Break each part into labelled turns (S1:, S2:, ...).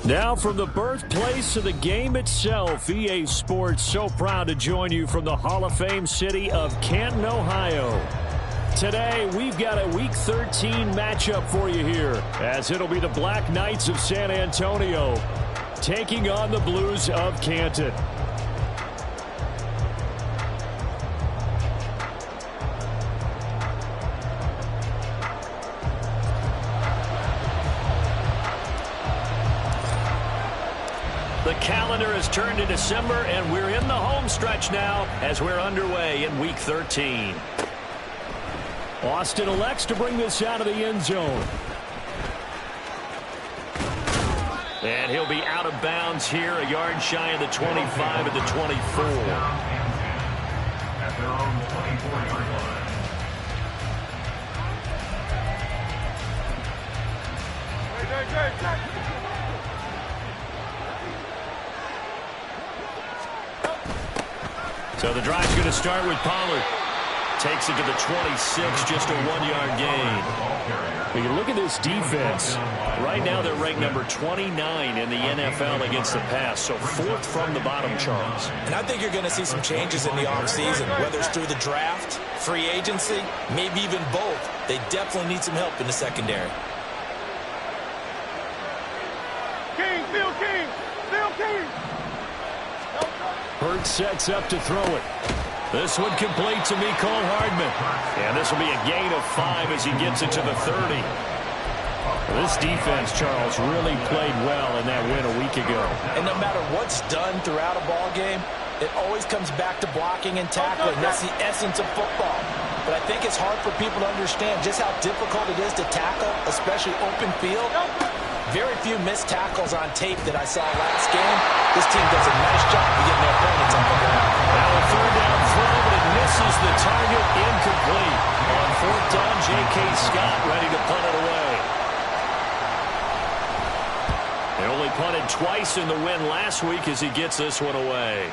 S1: Now from the birthplace of the game itself, EA Sports so proud to join you from the Hall of Fame city of Canton, Ohio. Today, we've got a Week 13 matchup for you here, as it'll be the Black Knights of San Antonio taking on the Blues of Canton. The calendar has turned to December, and we're in the home stretch now as we're underway in Week 13. Austin elects to bring this out of the end zone. And he'll be out of bounds here, a yard shy of the 25 at the 24. At their own 24-yard line. So the drive's going to start with Pollard. Takes it to the 26, just a 1-yard gain. We can look at this defense. Right now they're ranked number 29 in the NFL against the pass, so 4th from the bottom, Charles.
S2: And I think you're going to see some changes in the offseason, whether it's through the draft, free agency, maybe even both. They definitely need some help in the secondary.
S1: Hurts sets up to throw it. This one complete to Mecole Hardman. And this will be a gain of 5 as he gets it to the 30. This defense, Charles, really played well in that win a week ago.
S2: And no matter what's done throughout a ball game, it always comes back to blocking and tackling. That's the essence of football. But I think it's hard for people to understand just how difficult it is to tackle, especially open field. Very few missed tackles on tape that I saw last game. This team does a nice job of getting their opponents on the ground.
S1: Now a third down throw, but it misses the target, incomplete. On 4th down, J.K. Scott ready to punt it away. They only punted twice in the win last week as he gets this one away.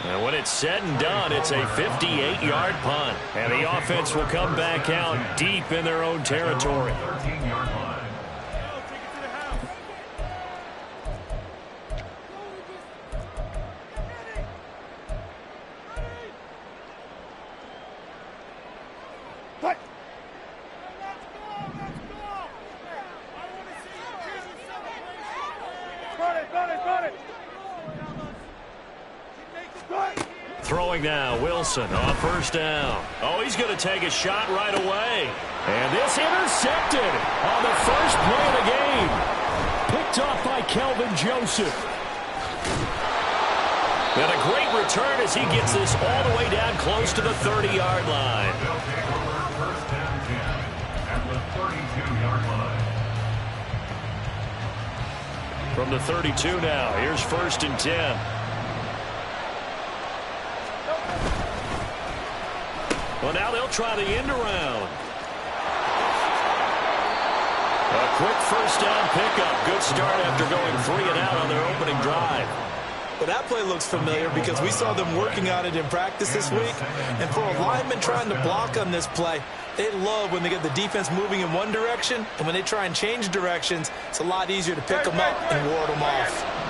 S1: And when it's said and done, it's a 58-yard punt. And the offense will come back out deep in their own territory. Throwing now, Wilson on 1st down. Oh, he's going to take a shot right away. And this intercepted on the first play of the game. Picked off by Kelvin Joseph. And a great return as he gets this all the way down close to the 30-yard line. From the 32 now, here's 1st and 10. Well, now they'll try the end around. A quick 1st down pickup. Good start after going 3 and out on their opening drive.
S2: Well, that play looks familiar because we saw them working on it in practice this week. And for a lineman trying to block on this play, they love when they get the defense moving in one direction. And when they try and change directions, it's a lot easier to pick them up and ward them off.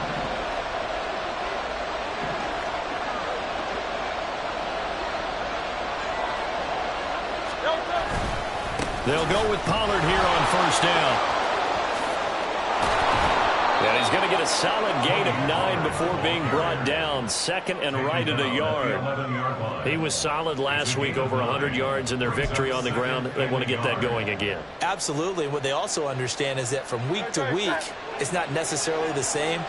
S1: They'll go with Pollard here on 1st down. And he's going to get a solid gain of 9 before being brought down. 2nd and right at a yard. He was solid last week, over 100 yards in their victory on the ground. They want to get that going again.
S2: Absolutely. And what they also understand is that from week to week, it's not necessarily the same,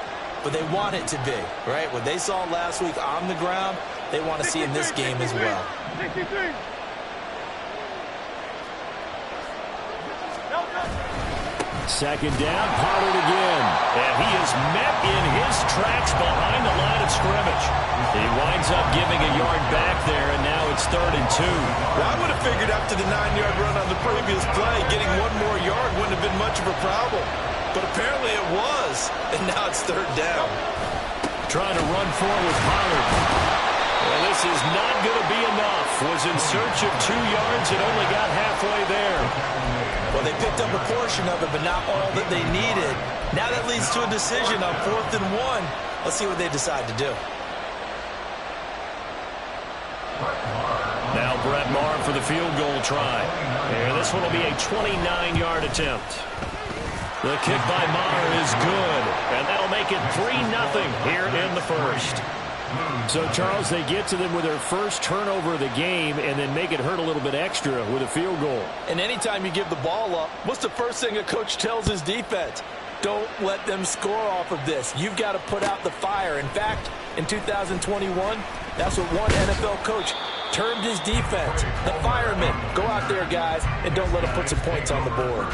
S2: but they want it to be, right? What they saw last week on the ground, they want to see in this game as well.
S1: 2nd down, Pollard again. And he is met in his tracks behind the line of scrimmage. He winds up giving a yard back there, and now it's 3rd and 2.
S2: Well, I would have figured after the 9-yard run on the previous play, getting 1 more yard wouldn't have been much of a problem. But apparently it was, and now it's 3rd down.
S1: Trying to run forward with Pollard. Well, this is not going to be enough. Was in search of 2 yards and only got halfway there.
S2: Well, they picked up a portion of it, but not all that they needed. Now that leads to a decision on 4th and 1. Let's see what they decide to do.
S1: Now Brett Maher for the field goal try. And this one will be a 29-yard attempt. The kick by Maher is good, and that'll make it 3-0 here in the first. So, Charles, they get to them with their first turnover of the game and then make it hurt a little bit extra with a field goal.
S2: And anytime you give the ball up, what's the first thing a coach tells his defense? Don't let them score off of this. You've got to put out the fire. In fact, in 2021, that's what one NFL coach termed his defense. The firemen. Go out there, guys, and don't let them put some points on the board.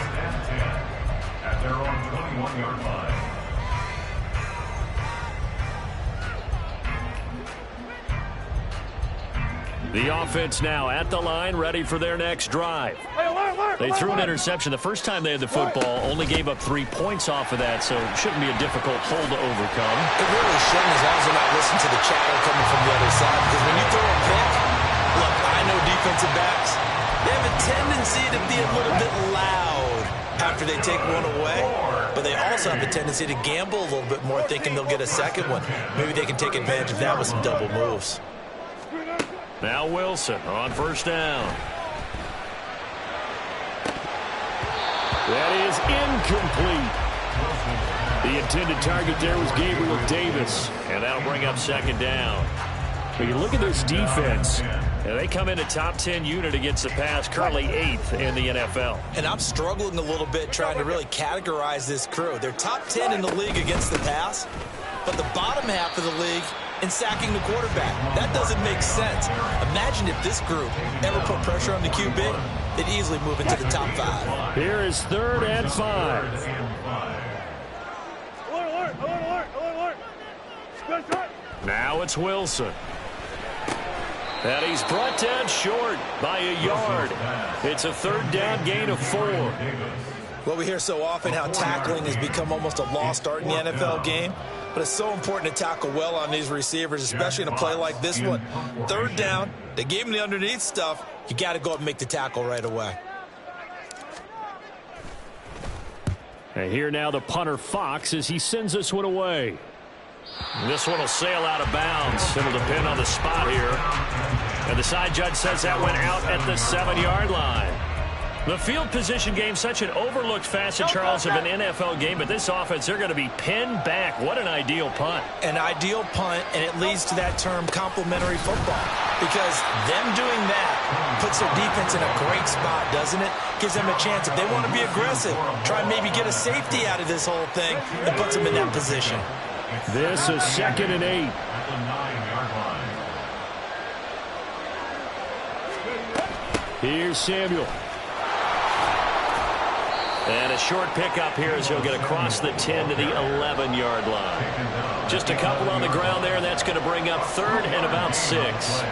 S3: At their own 21-yard line.
S1: The offense now at the line, ready for their next drive. They threw an interception the first time they had the football, only gave up 3 points off of that, so it shouldn't be a difficult hole to overcome.
S2: It really shouldn't, as long as they're not listening to the chatter coming from the other side, because when you throw a pick, look, I know defensive backs, they have a tendency to be a little bit loud after they take one away, but they also have a tendency to gamble a little bit more, thinking they'll get a second one. Maybe they can take advantage of that with some double moves.
S1: Now Wilson on first down. That is incomplete. The intended target there was Gabriel Davis, and that'll bring up second down. But you look at this defense, and they come in a top 10 unit against the pass, currently 8th in the NFL.
S2: And I'm struggling a little bit trying to really categorize this crew. They're top 10 in the league against the pass, but the bottom half of the league in sacking the quarterback. That doesn't make sense. Imagine if this group ever put pressure on the QB, they'd easily move into the top 5.
S1: Here is 3rd and 5. Now it's Wilson. And he's brought down short by a yard. It's a 3rd down gain of 4.
S2: Well, we hear so often how tackling has become almost a lost art in the NFL game. But it's so important to tackle well on these receivers, especially in a play like this one. 3rd down, they gave him the underneath stuff. You got to go up and make the tackle right away.
S1: And here now the punter Fox as he sends this one away. This one will sail out of bounds. It'll depend on the spot here. And the side judge says that went out at the 7-yard line. The field position game, such an overlooked facet, Charles, of an NFL game, but this offense, they're going to be pinned back. What an ideal punt.
S2: An ideal punt, and it leads to that term complementary football. Because them doing that puts their defense in a great spot, doesn't it? Gives them a chance. If they want to be aggressive, try and maybe get a safety out of this whole thing, and puts them in that position.
S1: This is 2nd and 8. Here's Samuel. And a short pickup here as he'll get across the 10 to the 11-yard line. Just a couple on the ground there, and that's going to bring up 3rd and about 6.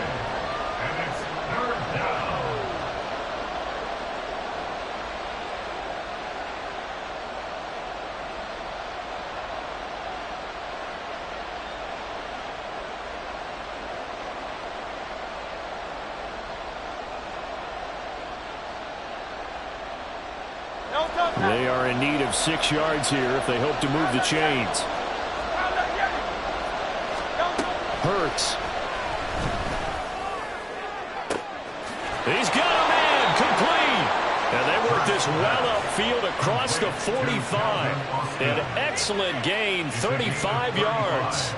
S1: They are in need of 6 yards here if they hope to move the chains. Hurts. He's got a man complete. And they work this well upfield across the 45. An excellent gain, 35 yards.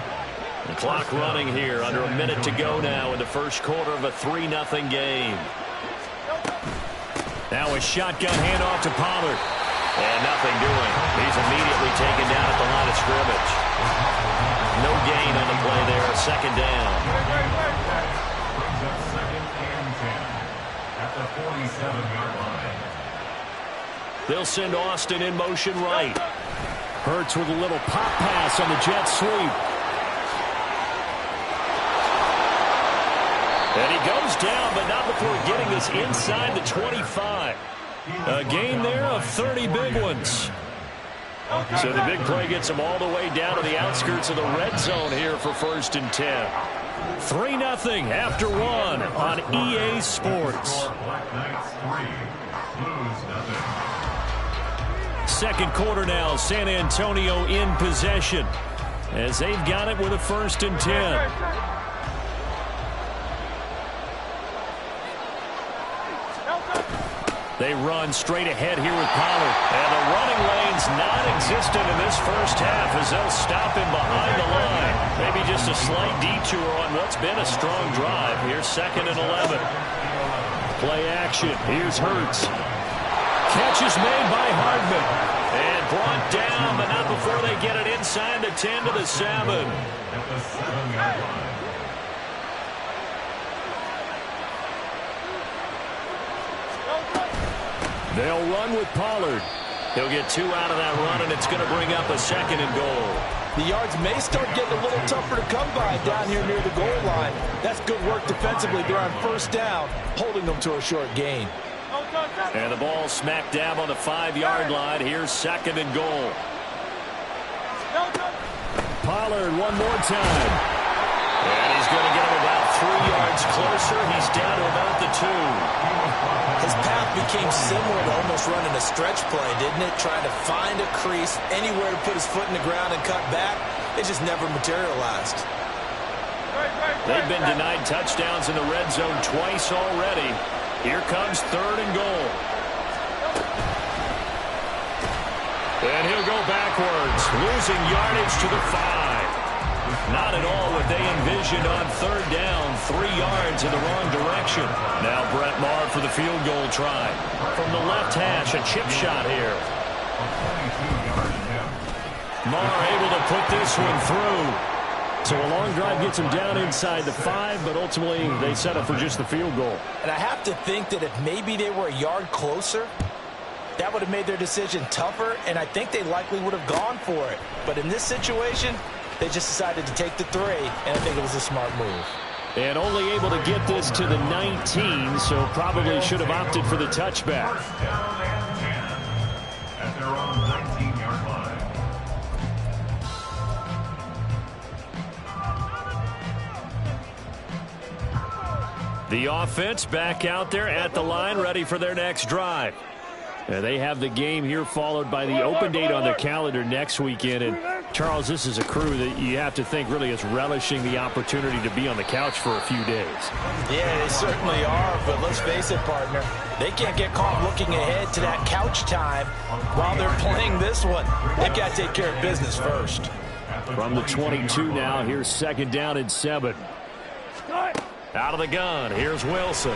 S1: The clock running here, under a minute to go now in the first quarter of a 3-0 game. Now a shotgun handoff to Pollard. And nothing doing. He's immediately taken down at the line of scrimmage. No gain on the play there. 2nd down.
S3: At the 47-yard line.
S1: They'll send Austin in motion right. Hurts with a little pop pass on the jet sweep. And he goes down, but not before getting this inside the 25. A gain there of 30 big ones. So the big play gets them all the way down to the outskirts of the red zone here for 1st and 10. 3-0 after 1 on EA Sports.
S3: Black Knights 3, Blues 0.
S1: second quarter now. San Antonio in possession as they've got it with a 1st and 10. They run straight ahead here with Pollard. And the running lane's non-existent in this first half as they'll stop him behind the line. Maybe just a slight detour on what's been a strong drive. Here's 2nd and 11. Play action. Here's Hurts. Catch is made by Hardman. And brought down, but not before they get it inside the 10 to the 7.
S3: At the 7-yard line.
S1: They'll run with Pollard. He'll get 2 out of that run, and it's going to bring up a 2nd and goal.
S2: The yards may start getting a little tougher to come by down here near the goal line. That's good work defensively. They're on 1st down, holding them to a short gain.
S1: And the ball smack dab on the 5-yard line. Here's 2nd and goal. Pollard one more time. And he's going to get him about 3 yards closer. He's down to about the 2.
S2: His path became similar to almost running a stretch play, didn't it? Trying to find a crease, anywhere to put his foot in the ground and cut back. It just never materialized.
S1: They've been denied touchdowns in the red zone twice already. Here comes 3rd and goal. And he'll go backwards, losing yardage to the 5. Not at all what they envisioned on 3rd down. 3 yards in the wrong direction. Now Brett Maher for the field goal try. From the left hash, a chip shot here. Maher able to put this one through. So a long drive gets him down inside the 5, but ultimately they settle for just the field goal.
S2: And I have to think that if maybe they were a yard closer, that would have made their decision tougher, and I think they likely would have gone for it. But in this situation, they just decided to take the 3, and I think it was a smart move.
S1: And only able to get this to the 19, so probably should have opted for the touchback.
S3: 1st down and 10 at their own 19-yard line.
S1: The offense back out there at the line, ready for their next drive. They have the game here followed by the open date on their calendar next weekend. And Charles, this is a crew that you have to think really is relishing the opportunity to be on the couch for a few days.
S2: Yeah, they certainly are, but let's face it, partner. They can't get caught looking ahead to that couch time while they're playing this one. They've got to take care of business first.
S1: From the 22 now, here's 2nd down and 7. Out of the gun, here's Wilson.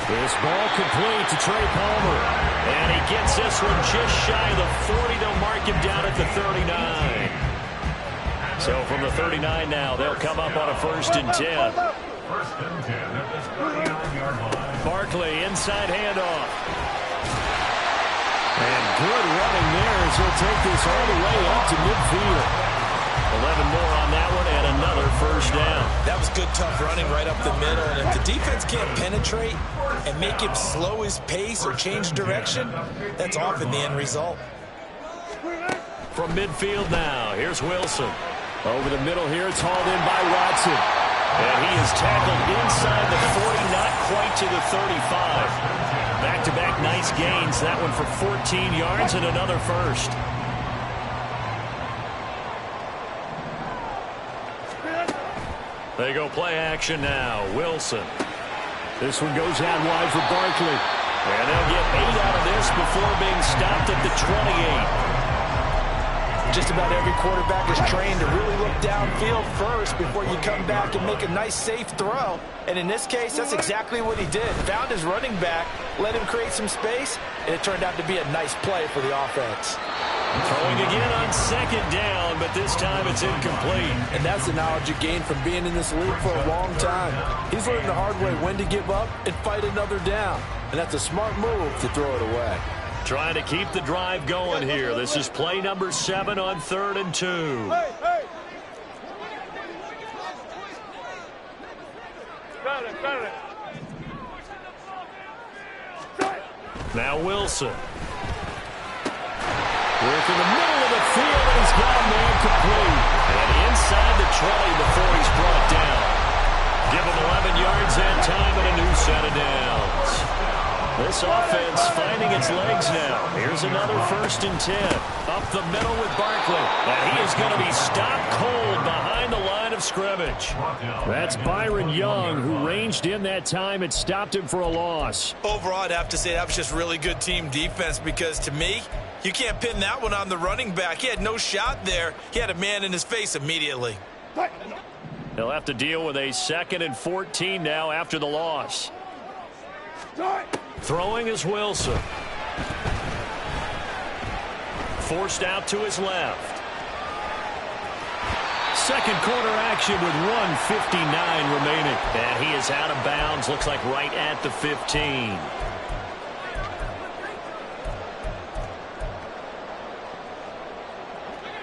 S1: This ball complete to Trey Palmer. And he gets this one just shy of the 40. They'll mark him down at the 39. So from the 39 now, they'll come up on a 1st and 10.
S3: 1st and 10 at the 39-yard line.
S1: Barkley, inside handoff. And good running there as he'll take this all the way up to midfield. 11 more on that one and another 1st down.
S2: That was good, tough running right up the middle. And if the defense can't penetrate and make him slow his pace or change direction, that's often the end result.
S1: From midfield now, here's Wilson. Over the middle here, it's hauled in by Watson. And he is tackled inside the 40, not quite to the 35. Back-to-back nice gains. That one for 14 yards and another 1st. They go play action now. Wilson. This one goes out wide for Barkley. And they'll get 8 out of this before being stopped at the 28.
S2: Just about every quarterback is trained to really look downfield first before you come back and make a nice, safe throw. And in this case, that's exactly what he did. Found his running back, let him create some space, and it turned out to be a nice play for the offense.
S1: Throwing again on 2nd down, but this time it's incomplete.
S2: And that's the knowledge you gain from being in this league for a long time. He's learned the hard way when to give up and fight another down. And that's a smart move to throw it away.
S1: Trying to keep the drive going here. This is play number 7 on 3rd and 2. Now Wilson. Work in the middle of the field, and he's got a man complete. And inside the 20 before he's brought down. Give him 11 yards that time and a new set of downs. They This offense finding its legs now. Here's another 1st and 10. Up the middle with Barkley. And he is going to be stopped cold behind the line of scrimmage. That's Byron Young, who ranged in that time and stopped him for a loss.
S2: Overall, I'd have to say that was just really good team defense, because to me, you can't pin that one on the running back. He had no shot there. He had a man in his face immediately.
S1: They'll have to deal with a 2nd and 14 now after the loss. Throwing is Wilson. Forced out to his left. Second quarter action with 1:59 remaining. And he is out of bounds. Looks like right at the 15.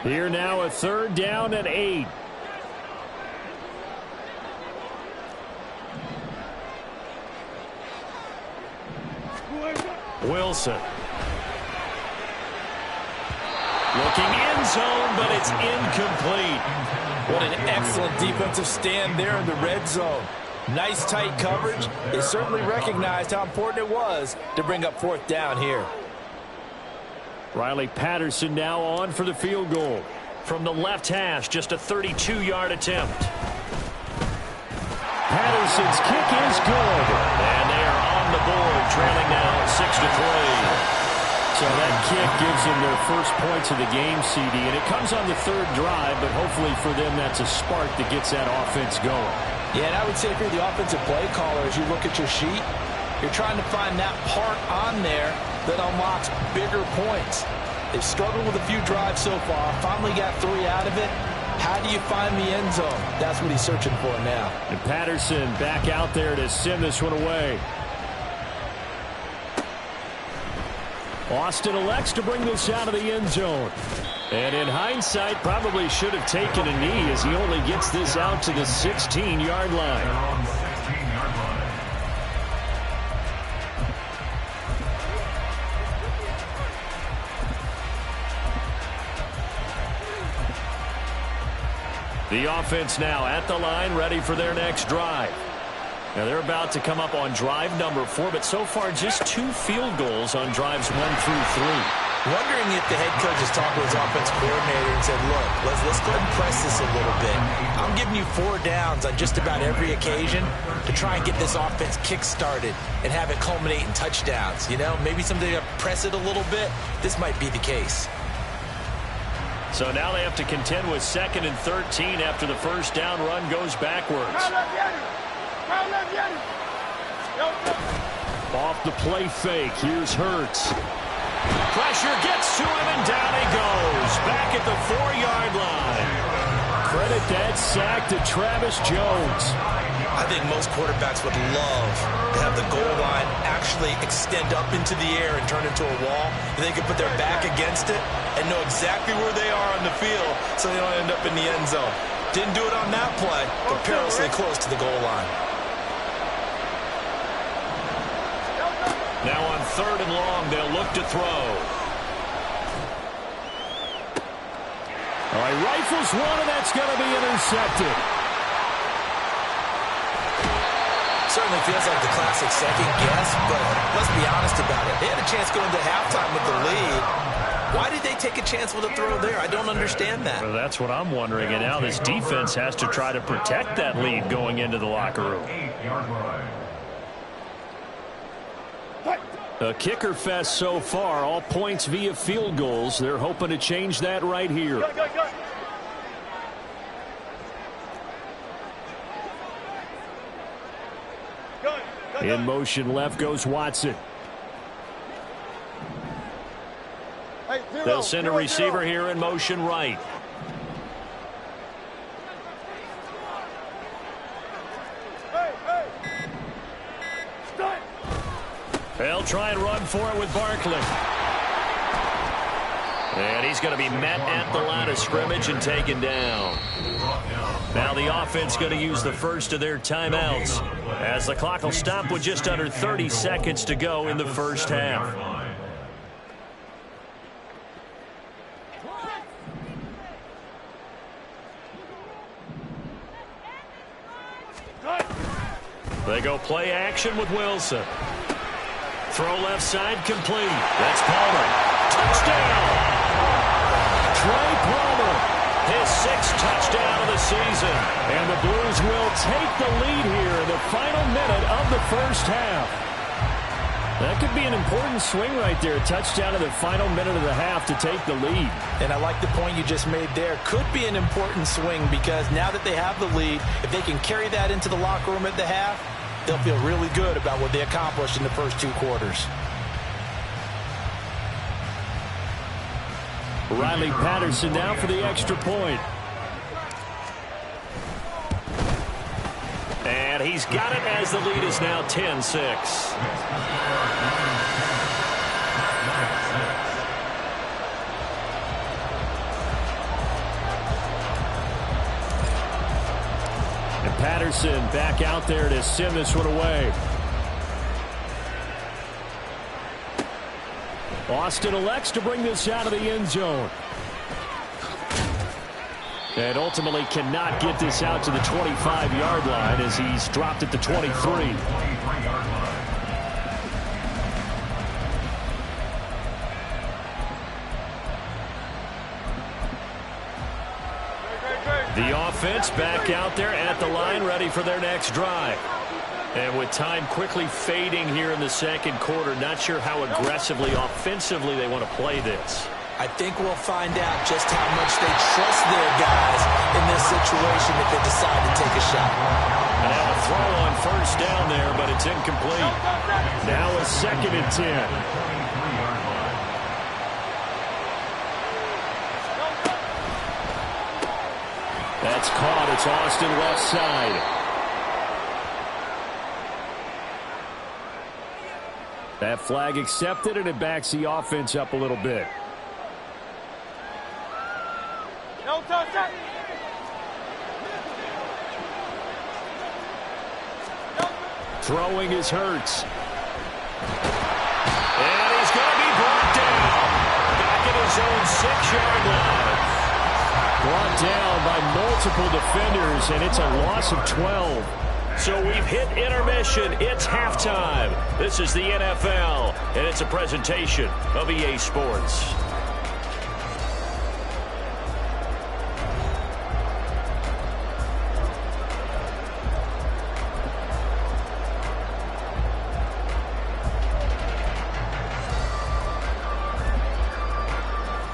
S1: Here now a 3rd down and 8. Wilson. Looking end zone, but it's incomplete.
S2: What an excellent defensive stand there in the red zone. Nice tight coverage. They certainly recognized how important it was to bring up 4th down here.
S1: Riley Patterson now on for the field goal. From the left hash, just a 32-yard attempt. Patterson's kick is good. And they are on the board, trailing now 6-3. So that kick gives them their first points of the game, CD. And it comes on the 3rd drive, but hopefully for them that's a spark that gets that offense going.
S2: Yeah, and I would say if you're the offensive play caller, as you look at your sheet, you're trying to find that part on there that unlocks bigger points. They've struggled with a few drives so far. Finally got 3 out of it. How do you find the end zone? That's what he's searching for now.
S1: And Patterson back out there to send this one away. Austin elects to bring this out of the end zone. And in hindsight, probably should have taken a knee as he only gets this out to the 16-yard line. The offense now at the line, ready for their next drive. Now they're about to come up on drive number 4, but so far just 2 field goals on drives 1 through 3.
S2: Wondering if the head coach is talking to his offense coordinator and said, look, let's go ahead and press this a little bit. I'm giving you 4 downs on just about every occasion to try and get this offense kick-started and have it culminate in touchdowns. You know, maybe someday to press it a little bit. This might be the case.
S1: So now they have to contend with 2nd and 13 after the first down run goes backwards. Off the play fake. Here's Hurts. Pressure gets to him, and down he goes. Back at the 4-yard line. Credit that sack to Travis Jones.
S2: I think most quarterbacks would love to have the goal line actually extend up into the air and turn into a wall, and they can put their back against it and know exactly where they are on the field so they don't end up in the end zone. Didn't do it on that play, but perilously close to the goal line.
S1: Now on 3rd and long, they'll look to throw. All right, rifles one, and that's going to be intercepted.
S2: Certainly feels like the classic second guess, but let's be honest about it. They had a chance going into halftime with the lead. Why did they take a chance with a throw there? I don't understand that.
S1: Well, that's what I'm wondering, and now this defense has to try to protect that lead going into the locker room. A kicker fest so far, all points via field goals. They're hoping to change that right here. In motion left goes Watson. They'll send a receiver here in motion right. They'll try and run for it with Barkley. And he's going to be met at the line of scrimmage and taken down. Now the offense going to use the first of their timeouts as the clock will stop with just under 30 seconds to go in the first half. They go play action with Wilson. Throw left side complete. That's Palmer. Touchdown! Trey Palmer, his 6th touchdown of the season. And the Blues will take the lead here in the final minute of the first half. That could be an important swing right there. A touchdown in the final minute of the half to take the lead.
S2: And I like the point you just made there. Could be an important swing because now that they have the lead, if they can carry that into the locker room at the half, they'll feel really good about what they accomplished in the first 2 quarters.
S1: Riley Patterson now for the extra point. And he's got it as the lead is now 10-6. And Patterson back out there to send this one away. Austin elects to bring this out of the end zone. And ultimately cannot get this out to the 25-yard line as he's dropped at the 23. The offense back out there at the line, ready for their next drive. And with time quickly fading here in the second quarter, not sure how aggressively, offensively they want to play this.
S2: I think we'll find out just how much they trust their guys in this situation if they decide to take a shot.
S1: And now a throw on first down there, but it's incomplete. Now a 2nd and 10. That's caught. It's Austin left side. That flag accepted, and it backs the offense up a little bit. Throwing is Hurts. And he's going to be brought down. Back at his own 6-yard line. Brought down by multiple defenders, and it's a loss of 12. So we've hit intermission. It's halftime. This is the NFL, and it's a presentation of EA Sports.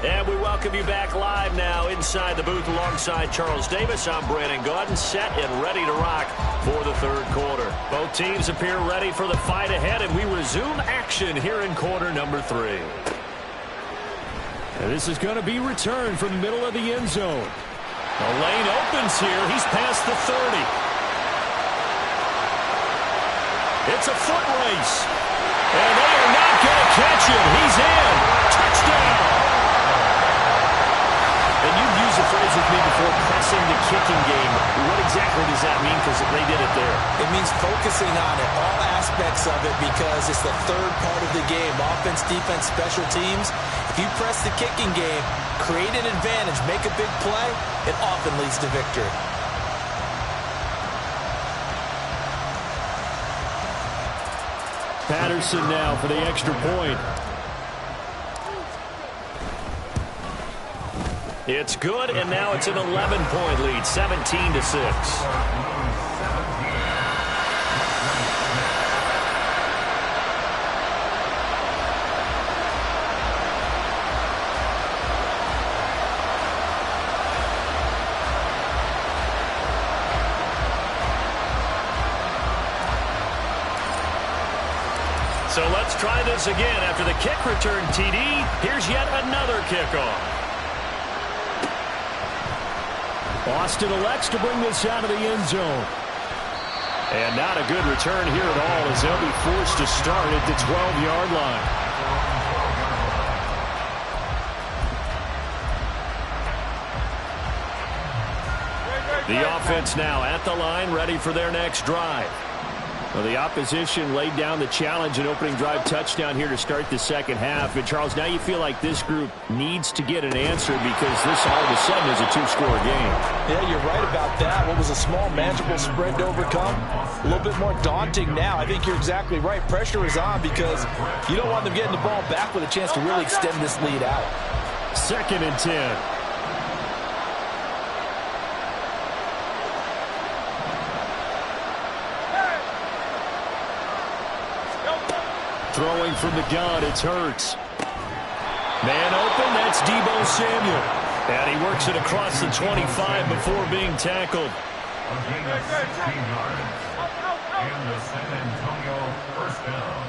S1: And we welcome you back live now inside the booth alongside Charles Davis. I'm Brandon Gaudin, set and ready to rock for the third quarter. Both teams appear ready for the fight ahead, and we resume action here in quarter number 3. And this is going to be returned from the middle of the end zone. The lane opens here. He's past the 30. It's a foot race. And they are not going to catch him. He's in. Touchdown. And you've used the phrase with me before, pressing the kicking game. What exactly does that mean? Because they did it there.
S2: It means focusing on it, all aspects of it, because it's the third part of the game. Offense, defense, special teams. If you press the kicking game, create an advantage, make a big play, it often leads to victory.
S1: Patterson now for the extra point. It's good, and now it's an 11-point lead, 17-6. So let's try this again. After the kick return TD, here's yet another kickoff. Austin elects to bring this out of the end zone. And not a good return here at all as they'll be forced to start at the 12-yard line. The offense now at the line, ready for their next drive. Well, the opposition laid down the challenge and opening drive touchdown here to start the second half. And, Charles, now you feel like this group needs to get an answer because this all of a sudden is a two-score game.
S2: Yeah, you're right about that. What was a small, manageable spread to overcome? A little bit more daunting now. I think you're exactly right. Pressure is on because you don't want them getting the ball back with a chance to really extend this lead out.
S1: 2nd and 10. Throwing from the gun, it's Hurts. Man open, that's Deebo Samuel. And he works it across the 25 before being tackled.
S3: A gain of 16 yards. And the San Antonio first down.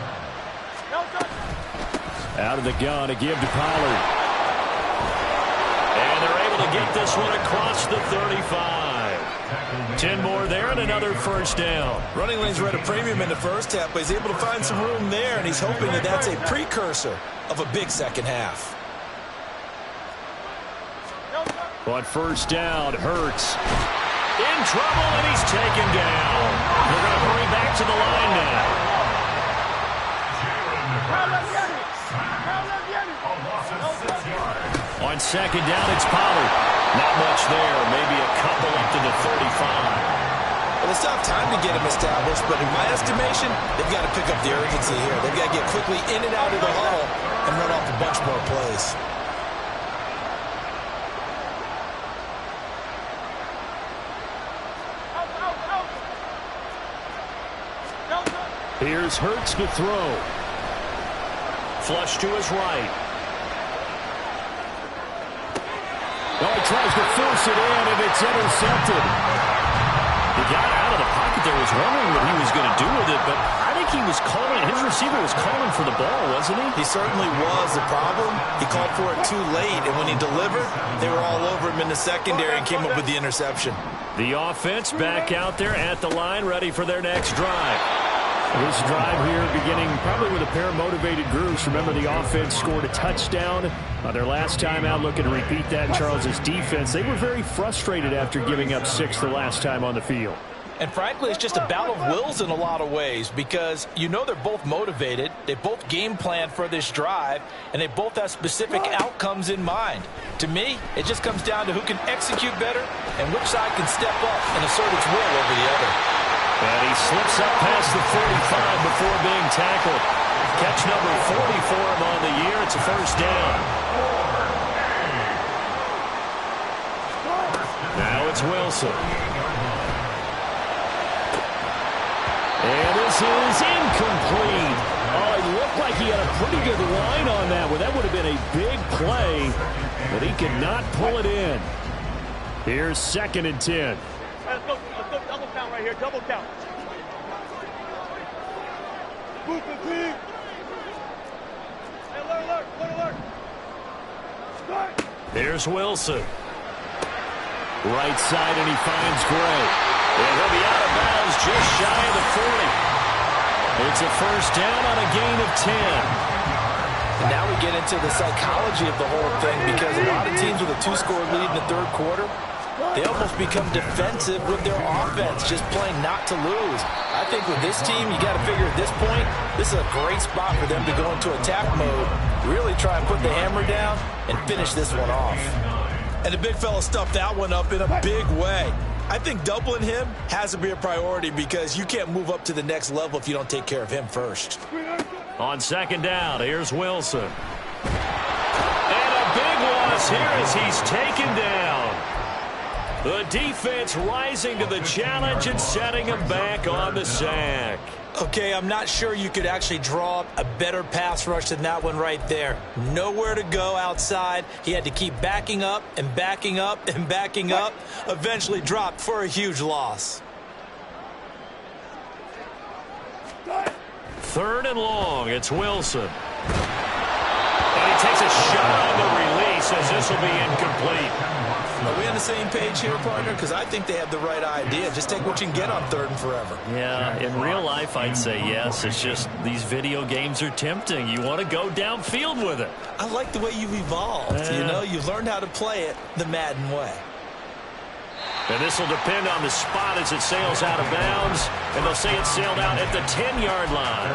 S1: Out of the gun, a give to Pollard. And they're able to get this one across the 35. 10 more there and another first down.
S2: Running lanes were at a premium in the first half, but he's able to find some room there, and he's hoping that that's a precursor of a big second half.
S1: On first down, Hurts in trouble, and he's taken down. They're going to hurry back to the line now. On second down, it's Pollard. Not much there, maybe a couple up to the 35.
S2: Well, it's not time to get him established, but in my estimation, they've got to pick up the urgency here. They've got to get quickly in and out of the huddle and run off a bunch more plays.
S1: Here's Hurts to throw. Flush to his right. Oh, he tries to force it in, and it's intercepted. He got out of the pocket there, was wondering what he was going to do with it, but I think he was calling, his receiver was calling for the ball, wasn't he?
S2: He certainly was. The problem, he called for it too late, and when he delivered, they were all over him in the secondary and came up with the interception.
S1: The offense back out there at the line, ready for their next drive. This drive here beginning probably with a pair of motivated groups. Remember, the offense scored a touchdown their last time out, looking to repeat that in Charles's defense. They were very frustrated after giving up 6 the last time on the field.
S2: And frankly, it's just a battle of wills in a lot of ways because you know they're both motivated, they both game plan for this drive, and they both have specific outcomes in mind. To me, it just comes down to who can execute better and which side can step up and assert its will over the other.
S1: And he slips up past the 45 before being tackled. Catch number 40 for him on the year. It's a first down. Now it's Wilson. And this is incomplete. Oh, it looked like he had a pretty good line on that one. That would have been a big play, but he could not pull it in. Here's 2nd and 10.
S4: Let's go double count right here, double count. Move the team. Hey, alert.
S1: There's Wilson. Right side, and he finds Gray. And he'll be out of bounds just shy of the 40. It's a first down on a gain of 10.
S2: And now we get into the psychology of the whole thing because a lot of teams with a 2-score lead in the third quarter, they almost become defensive with their offense, just playing not to lose. I think with this team, you got to figure at this point, this is a great spot for them to go into attack mode, really try and put the hammer down and finish this one off. And the big fella stuffed that one up in a big way. I think doubling him has to be a priority because you can't move up to the next level if you don't take care of him first.
S1: On second down, here's Wilson. And a big loss here as he's taken down. The defense rising to the challenge and setting him back on the sack.
S2: Okay, I'm not sure you could actually draw up a better pass rush than that one right there. Nowhere to go outside. He had to keep backing up and backing up and backing up. Eventually dropped for a huge loss.
S1: 3rd and long, it's Wilson. And he takes a shot on the release as this will be incomplete.
S2: Are we on the same page here, partner? Because I think they have the right idea. Just take what you can get on 3rd and forever.
S1: Yeah, in real life, I'd say yes. It's just these video games are tempting. You want to go downfield with it.
S2: I like the way you've evolved. You know, you've learned how to play it the Madden way.
S1: And this will depend on the spot as it sails out of bounds. And they'll say it sailed out at the 10-yard line.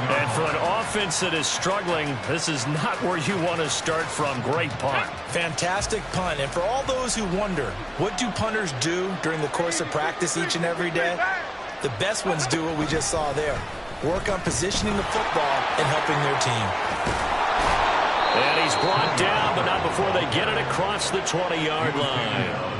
S1: And for an offense that is struggling, this is not where you want to start from. Great punt.
S2: Fantastic punt. And for all those who wonder, what do punters do during the course of practice each and every day? The best ones do what we just saw there. Work on positioning the football and helping their team.
S1: And he's brought down, but not before they get it across the 20-yard line.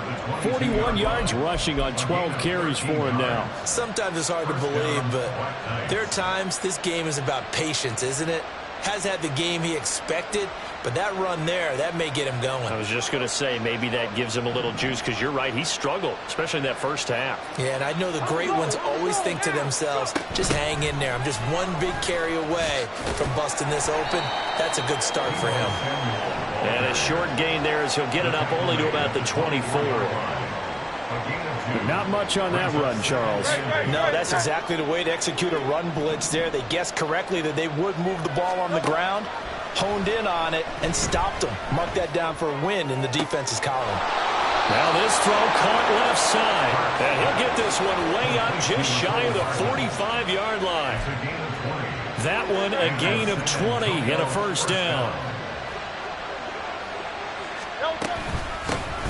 S1: 41 yards rushing on 12 carries for him now.
S2: Sometimes it's hard to believe, but there are times this game is about patience, isn't it? Has had the game he expected, but that run there, that may get him going.
S1: I was just going to say, maybe that gives him a little juice, because you're right, he struggled, especially in that first half.
S2: Yeah, and I know the great ones always think to themselves, just hang in there. I'm just one big carry away from busting this open. That's a good start for him.
S1: And a short gain there as he'll get it up only to about the 24. Not much on that run, Charles.
S2: No, that's exactly the way to execute a run blitz there. They guessed correctly that they would move the ball on the ground, honed in on it, and stopped them. Mark that down for a win in the defense's column.
S1: Now this throw caught left side. And he'll get this one way up just shy of the 45-yard line. That one a gain of 20 and a first down.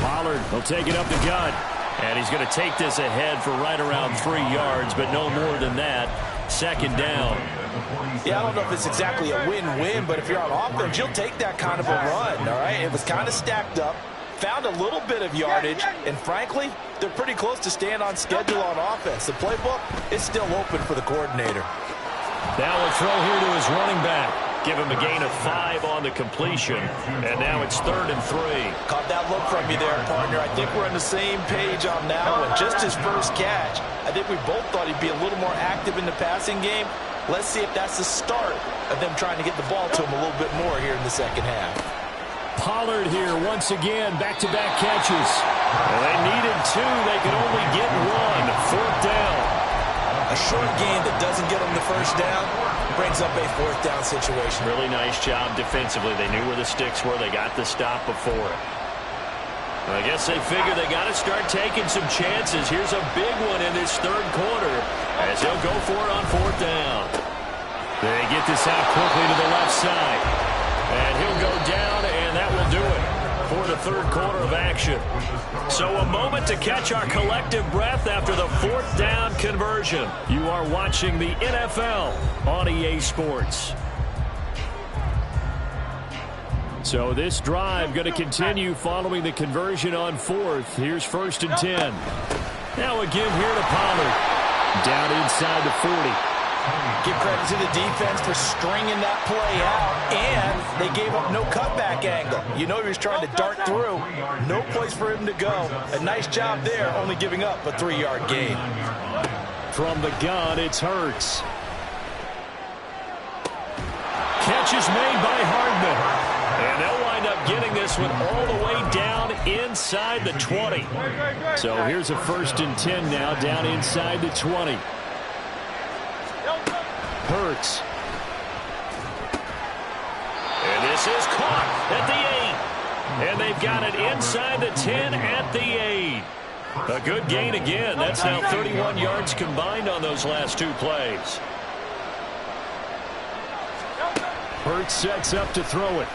S1: Pollard will take it up the gut. And he's going to take this ahead for right around 3 yards, but no more than that. Second down.
S2: Yeah, I don't know if it's exactly a win-win, but if you're on offense, you'll take that kind of a run, all right? It was kind of stacked up, found a little bit of yardage, and frankly, they're pretty close to staying on schedule on offense. The playbook is still open for the coordinator.
S1: Now a throw here to his running back. Give him a gain of 5 on the completion. And now it's 3rd and 3.
S2: Caught that look from you there, partner. I think we're on the same page on that one. Just his first catch. I think we both thought he'd be a little more active in the passing game. Let's see if that's the start of them trying to get the ball to him a little bit more here in the second half.
S1: Pollard here once again, back-to-back catches. Well, they needed 2. They could only get 1. 4th down.
S2: A short gain that doesn't get them the first down brings up a 4th down situation.
S1: Really nice job defensively. They knew where the sticks were. They got the stop before it. I guess they figure they got to start taking some chances. Here's a big one in this 3rd quarter as he'll go for it on 4th down. They get this out quickly to the left side. And he'll go down, and that will do it for the 3rd quarter of action. So a moment to catch our collective breath after the 4th down conversion. You are watching the NFL on EA Sports. So this drive going to continue following the conversion on 4th. Here's 1st and 10. Now again here to Pollard. Down inside the 40.
S2: Give credit to the defense for stringing that play out, and they gave up no cutback angle. You know he was trying to dart through. No place for him to go. A nice job there, only giving up a 3-yard gain.
S1: From the gun, it's Hurts. Catch is made by Hardman. And they'll wind up getting this one all the way down inside the 20. So here's a 1st and 10 now, down inside the 20. Hurts. And this is caught at the 8. And they've got it inside the 10 at the 8. A good gain again. That's now 31 yards combined on those last 2 plays. Hurts sets up to throw it.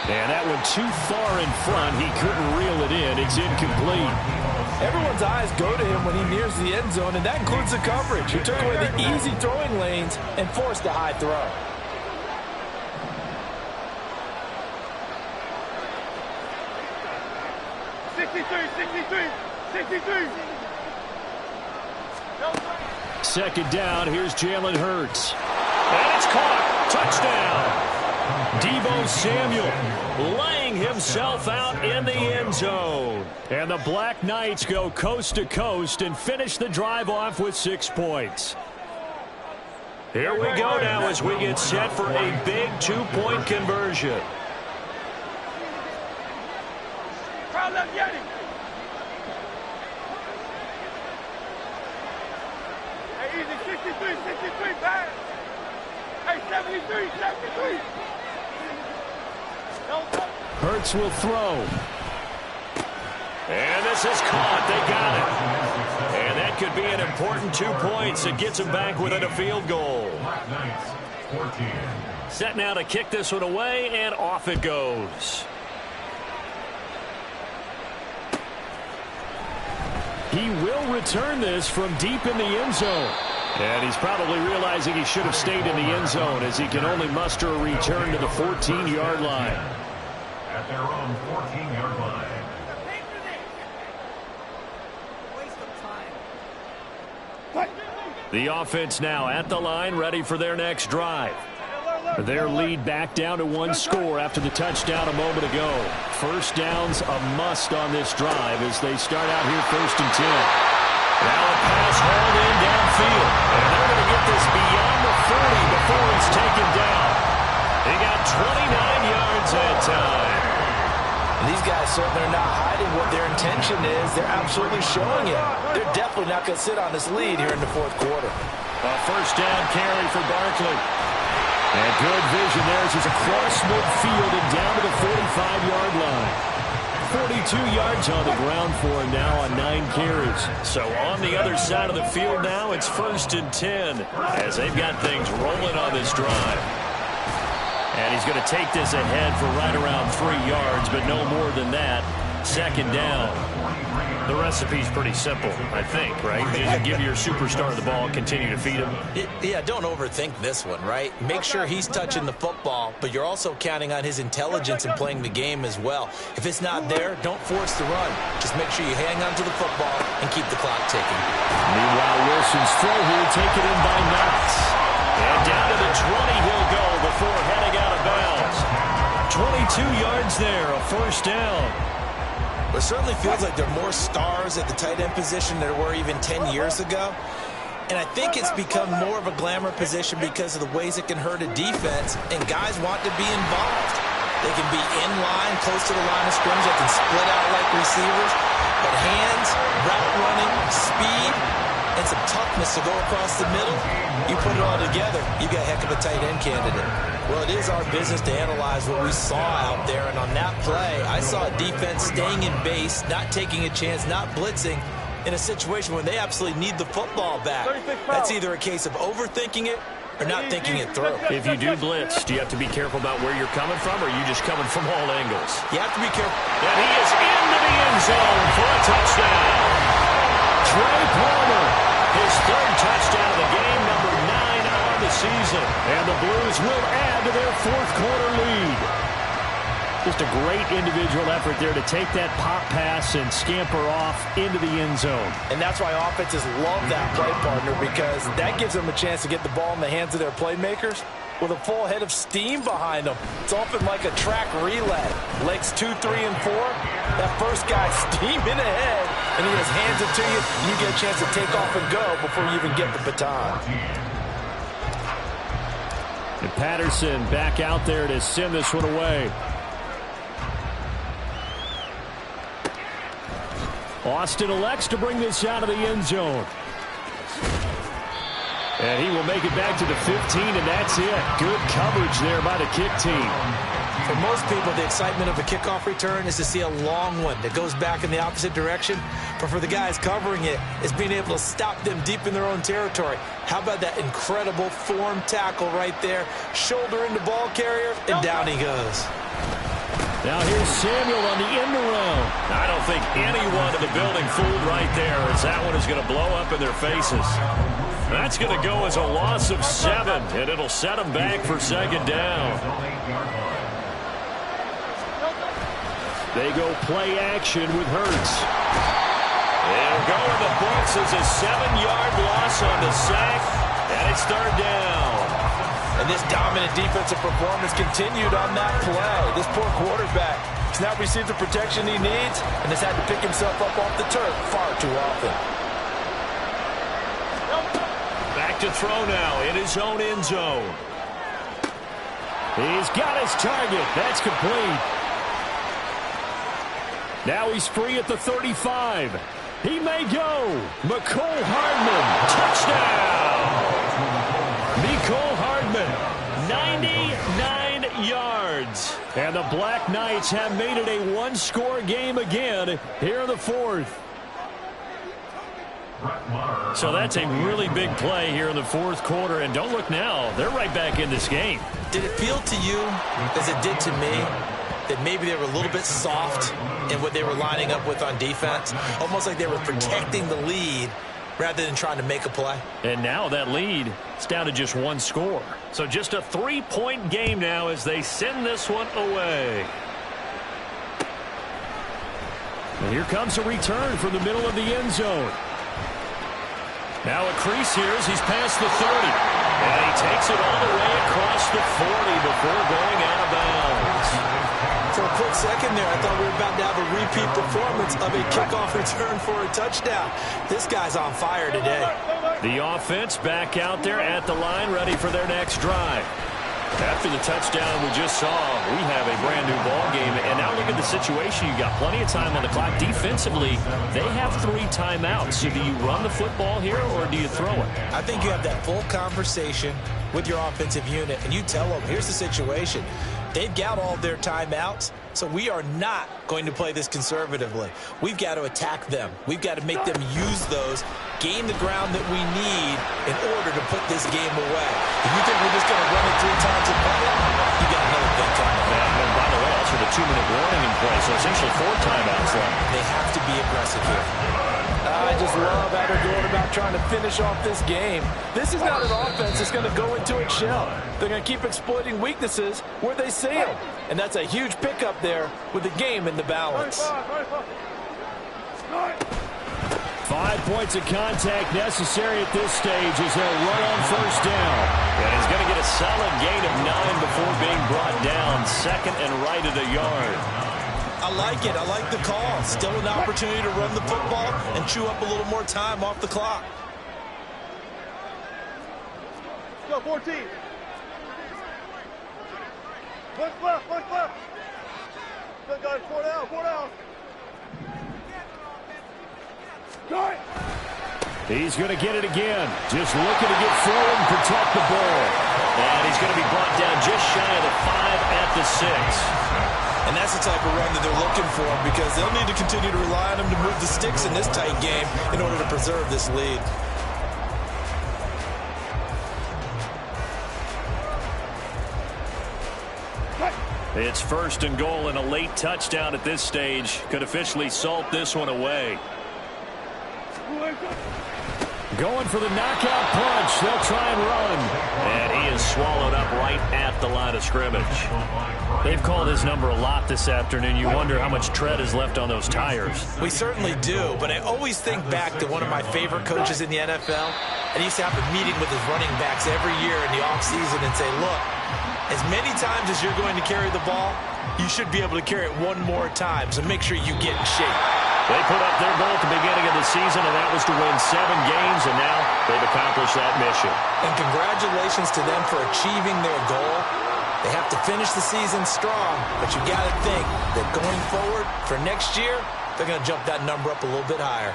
S1: And that one too far in front. He couldn't reel it in. It's incomplete.
S2: Everyone's eyes go to him when he nears the end zone, and that includes the coverage. He took away the easy throwing lanes and forced a high throw.
S1: Second down, here's Jalen Hurts. And it's caught. Touchdown. Deebo Samuel laying himself out in the end zone. And the Black Knights go coast to coast and finish the drive off with 6 points. Here we go now as we get set for a big 2-point conversion.
S4: Hey, easy, 63, pass. Hey, 73.
S1: Hurts will throw. And this is caught. They got it. And that could be an important 2 points. It gets them back within a field goal. Set now to kick this one away, and off it goes. He will return this from deep in the end zone. And he's probably realizing he should have stayed in the end zone as he can only muster a return to the 14-yard line.
S3: At their own 14-yard line.
S1: The offense now at the line, ready for their next drive. Their lead back down to 1 score after the touchdown a moment ago. First down's a must on this drive as they start out here 1st and 10. Now a pass hauled in downfield. And they're going to get this beyond the 40 before he's taken down. They got 29 yards that time.
S2: These guys certainly are not hiding what their intention is. They're absolutely showing it. They're definitely not going to sit on this lead here in the 4th quarter.
S1: A first down carry for Barkley. And good vision there as he's across midfield and down to the 45-yard line. 42 yards on the ground for him now on 9 carries. So on the other side of the field now, it's 1st and 10 as they've got things rolling on this drive. And he's going to take this ahead for right around 3 yards, but no more than that. 2nd down. The recipe's pretty simple, I think, right? Just give your superstar the ball, continue to feed him.
S2: Yeah, don't overthink this one, right? Make sure he's touching the football, but you're also counting on his intelligence in playing the game as well. If it's not there, don't force the run. Just make sure you hang on to the football and keep the clock ticking.
S1: Meanwhile, Wilson's throw here taken in by Knox. And down to the 20 he'll go before heading out of bounds. 22 yards there, a first down.
S2: It certainly feels like there are more stars at the tight end position than there were even 10 years ago. And I think it's become more of a glamour position because of the ways it can hurt a defense, and guys want to be involved. They can be in line, close to the line of scrimmage. They can split out like receivers. But hands, route running, speed, and some toughness to go across the middle, you put it all together, you got a heck of a tight end candidate. Well, it is our business to analyze what we saw out there, and on that play, I saw a defense staying in base, not taking a chance, not blitzing, in a situation when they absolutely need the football back. That's either a case of overthinking it or not thinking it through.
S1: If you do blitz, do you have to be careful about where you're coming from, or are you just coming from all angles?
S2: You have to be careful.
S1: And he is into the end zone for a touchdown. Trey Palmer, his 3rd touchdown of the game, number 9 on the season. And the Blues will add to their 4th quarter lead. Just a great individual effort there to take that pop pass and scamper off into the end zone.
S2: And that's why offenses love that play, partner, because that gives them a chance to get the ball in the hands of their playmakers with a full head of steam behind them. It's often like a track relay. Legs 2, 3, and 4. That first guy steaming ahead, and he just hands it to you, and you get a chance to take off and go before you even get the baton.
S1: And Patterson back out there to send this one away. Austin elects to bring this out of the end zone. And he will make it back to the 15, and that's it. Good coverage there by the kick team.
S2: For most people, the excitement of a kickoff return is to see a long one that goes back in the opposite direction. But for the guys covering it, it's being able to stop them deep in their own territory. How about that incredible form tackle right there? Shoulder into ball carrier, and down he goes.
S1: Now here's Samuel on the end around. I don't think anyone in the building fooled right there, as that one is going to blow up in their faces. That's going to go as a loss of 7, and it'll set them back for 2nd down. They go play action with Hurts. They'll go in the books as a 7-yard loss on the sack, and it's 3rd down.
S2: And this dominant defensive performance continued on that play. This poor quarterback has not received the protection he needs and has had to pick himself up off the turf far too often.
S1: Back to throw now in his own end zone. He's got his target. That's complete. Now he's free at the 35. He may go. Mecole Hardman, touchdown. Mecole Hardman, 99 yards. And the Black Knights have made it a one-score game again here in the fourth. So that's a really big play here in the fourth quarter. And don't look now. They're right back in this game.
S2: Did it feel to you, as it did to me, that maybe they were a little bit soft in what they were lining up with on defense? Almost like they were protecting the lead rather than trying to make a play.
S1: And now that lead is down to just one score. So just a 3-point game now as they send this one away. And here comes a return from the middle of the end zone. Now a crease here as he's past the 30. And he takes it all the way across the 40 before going out of bounds.
S2: For a quick second there, I thought we were about to have a repeat performance of a kickoff return for a touchdown. This guy's on fire today.
S1: The offense back out there at the line, ready for their next drive. After the touchdown we just saw, we have a brand-new ball game. And now look at the situation. You got plenty of time on the clock. Defensively, they have 3 timeouts. So do you run the football here or do you throw it?
S2: I think you have that full conversation with your offensive unit, and you tell them, here's the situation. They've got all their timeouts, so we are not going to play this conservatively. We've got to attack them. We've got to make them use those, gain the ground that we need in order to put this game away. If you think we're just going to run it 3 times and punt it, you got another thing coming.
S1: And by the way, also the 2-minute warning in play, so essentially 4 timeouts left.
S2: They have to be aggressive here. I just love how they're going about trying to finish off this game. This is not an offense that's going to go into its shell. They're going to keep exploiting weaknesses where they see them. And that's a huge pickup there with the game in the balance.
S1: 5 points of contact necessary at this stage as they'll run on first down. And he's going to get a solid gain of 9 before being brought down. Second and right at a yard.
S2: I like it. I like the call. Still an opportunity to run the football and chew up a little more time off the clock.
S4: Go, 14. One left, one left. Good guys, 4 down, 4 down. Go it.
S1: He's going to get it again. Just looking to get forward and protect the ball. And he's going to be brought down just shy of the 5 at the 6.
S2: And that's the type of run that they're looking for because they'll need to continue to rely on him to move the sticks in this tight game in order to preserve this lead.
S1: It's first and goal and a late touchdown at this stage. Could officially salt this one away. Going for the knockout punch. They'll try and run. And he is swallowed up right at the line of scrimmage. They've called his number a lot this afternoon. You wonder how much tread is left on those tires.
S2: We certainly do, but I always think back to one of my favorite coaches in the NFL. And he used to have a meeting with his running backs every year in the offseason and say, look, as many times as you're going to carry the ball, you should be able to carry it one more time, so make sure you get in shape.
S1: They put up their goal at the beginning of the season, and that was to win 7 games, and now they've accomplished that mission.
S2: And congratulations to them for achieving their goal. They have to finish the season strong, but you got to think that going forward for next year, they're going to jump that number up a little bit higher.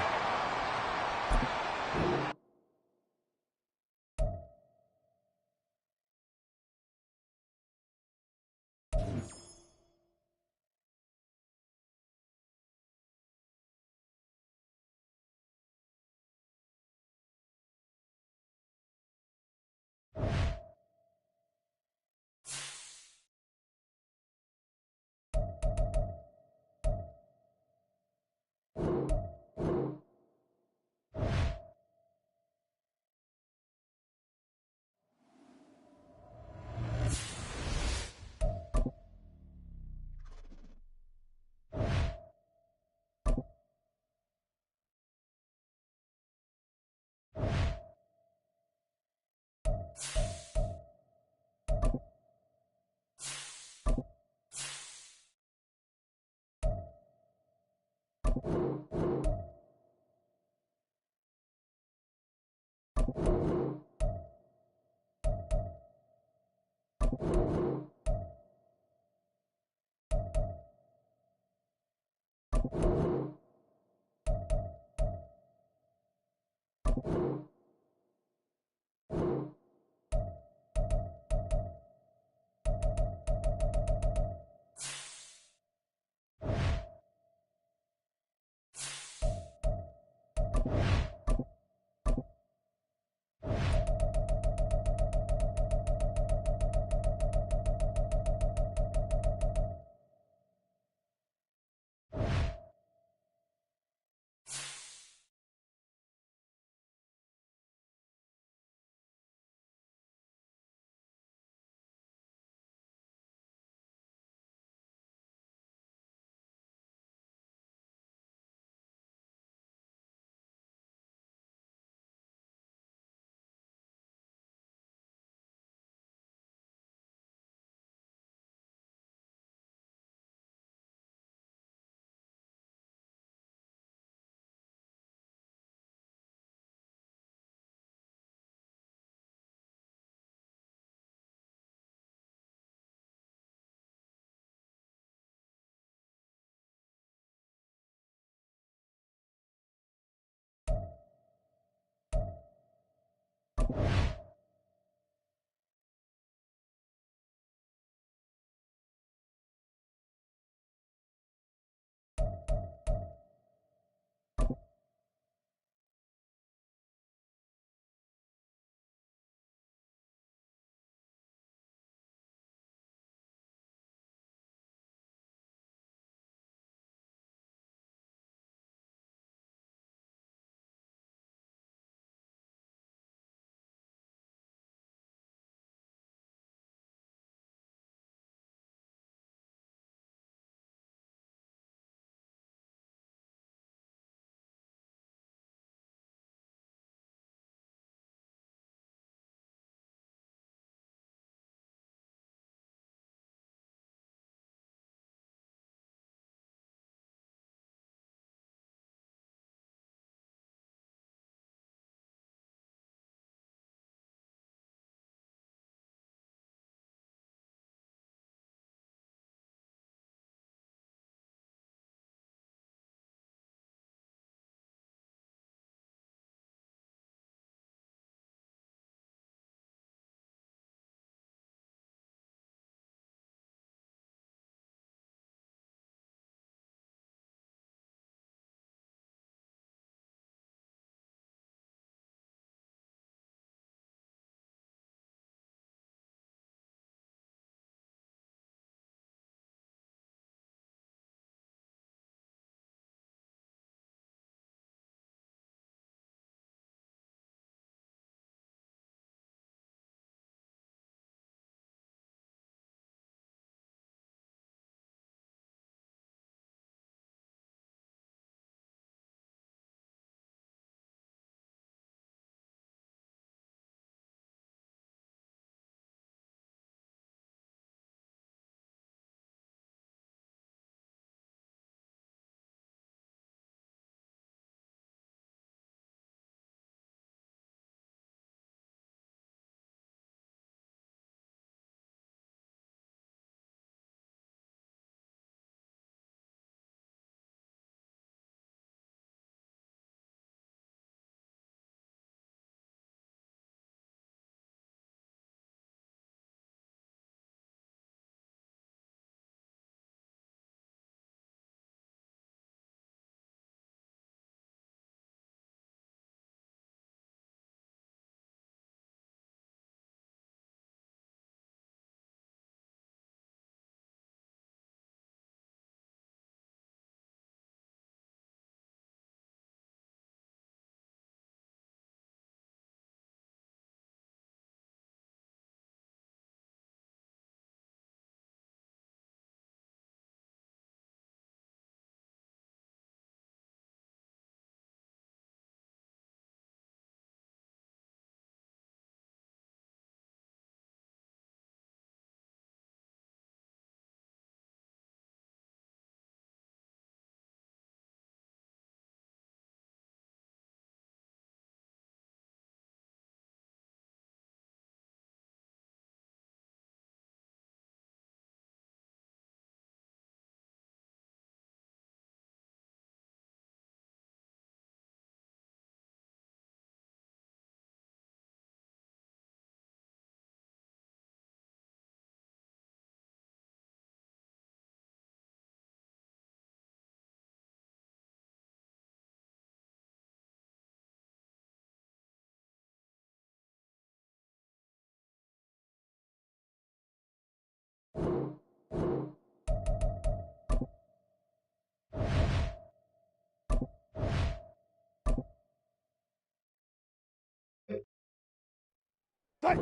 S4: Fight!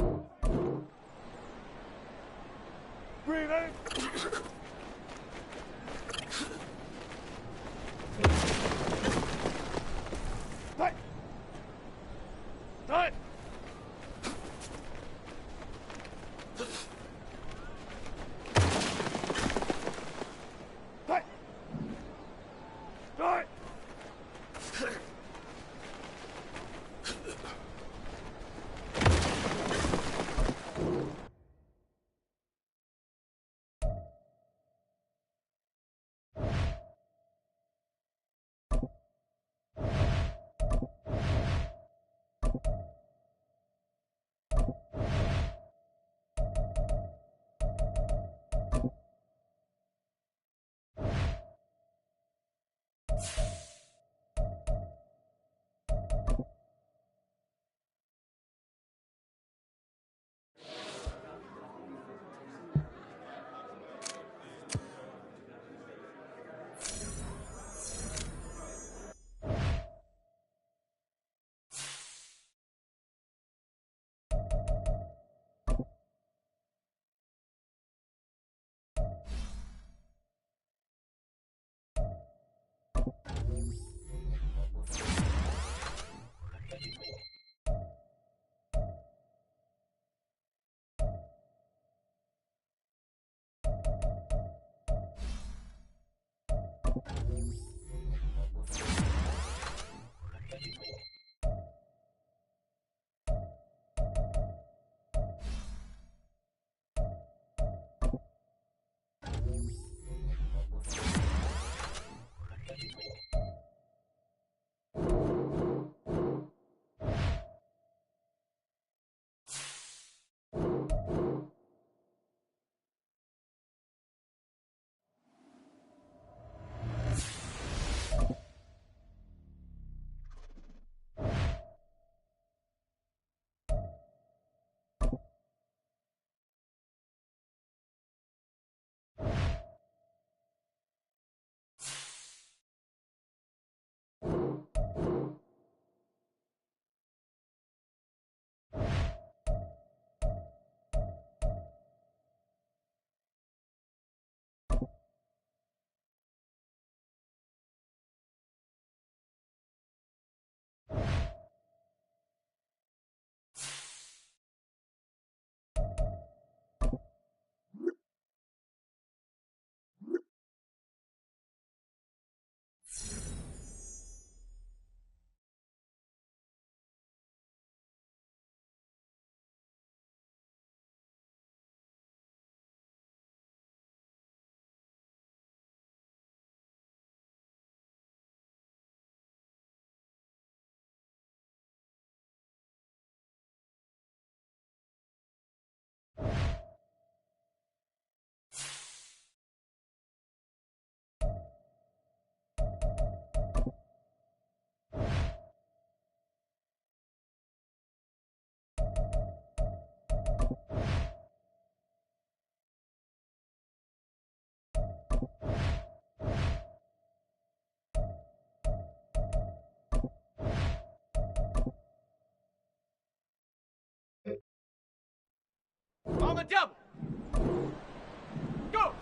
S4: Green, ready? Fight! Fight! Fight! Fight!
S5: On the double. Go.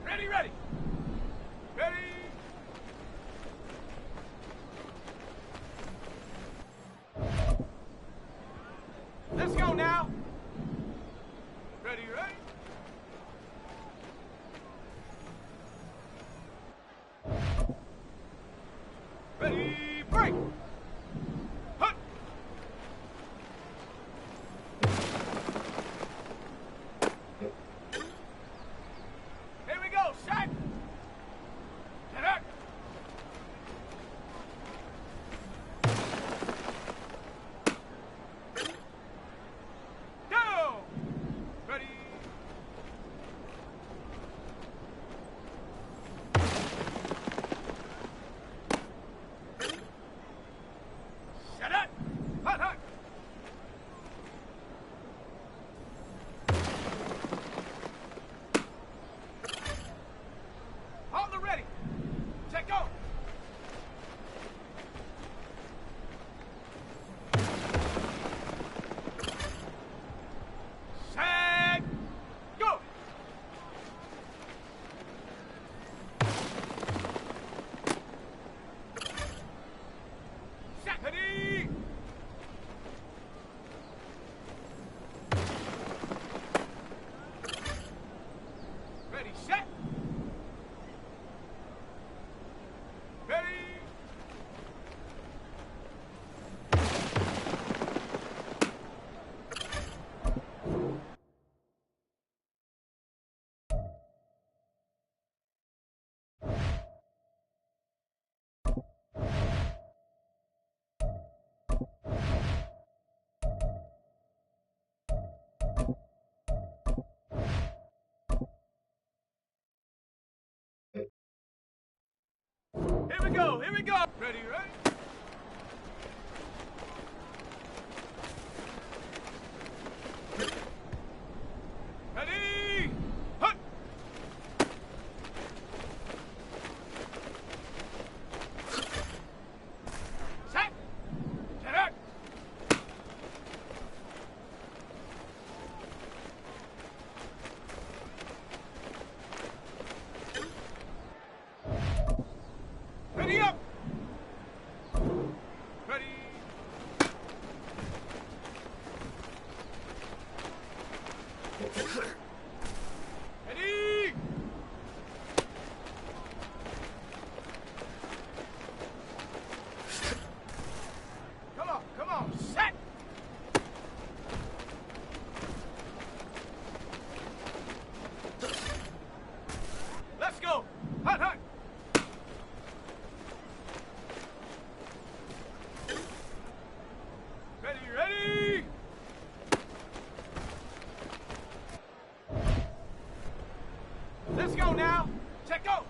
S5: Ready, ready. Ready. Let's go now. Ready, ready. Ready, break. Hut. Here we go, shot. Get up. Go. Ready. we go. Here we go. Ready, ready. Ready. Hut. Set. Set. Ready up. Ready. Ready. Come on, set. Let's go. Hut, hut. Ready, ready. Let's go now. Check go.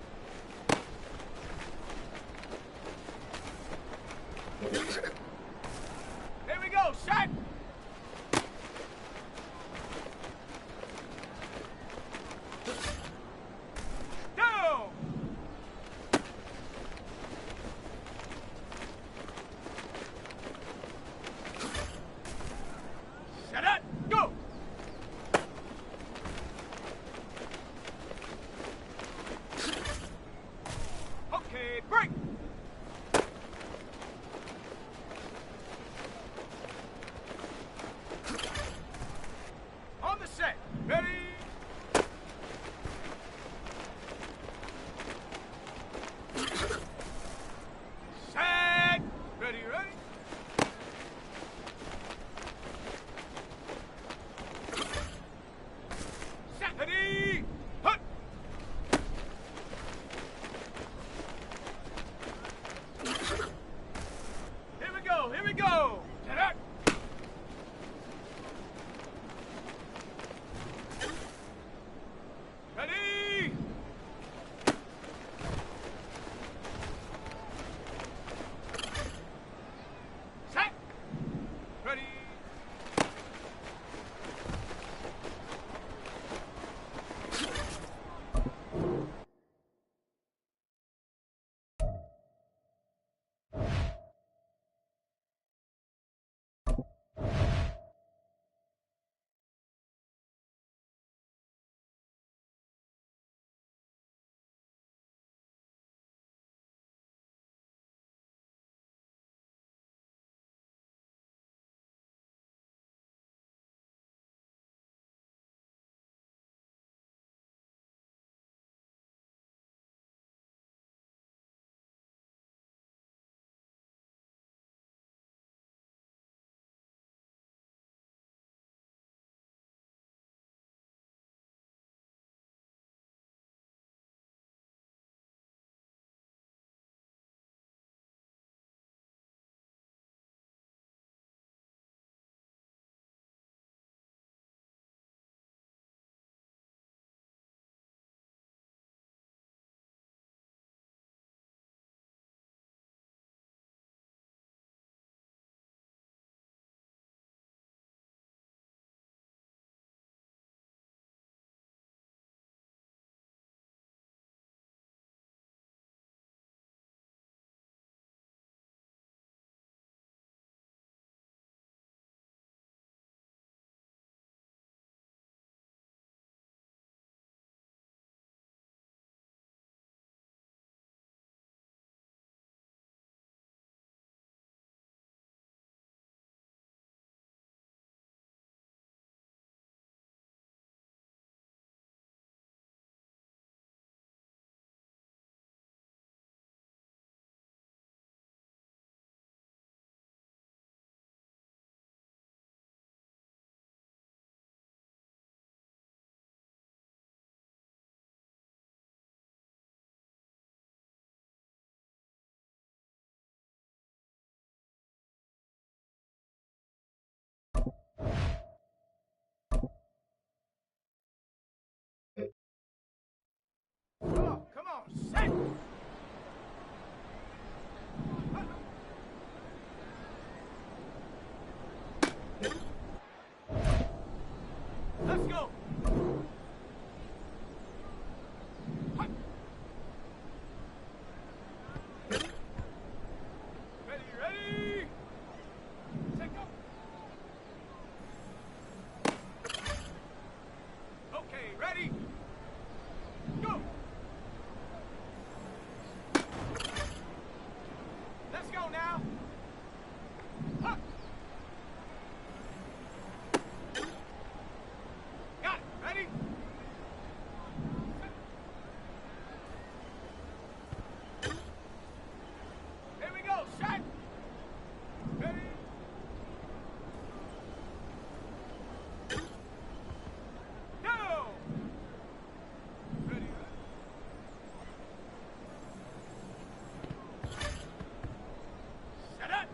S5: Here we go. Shot. Down. Set up. Go. Okay, break. go now. Huh. Got it. Ready? Here we go. Shot. Ready? Go. Ready? Set up.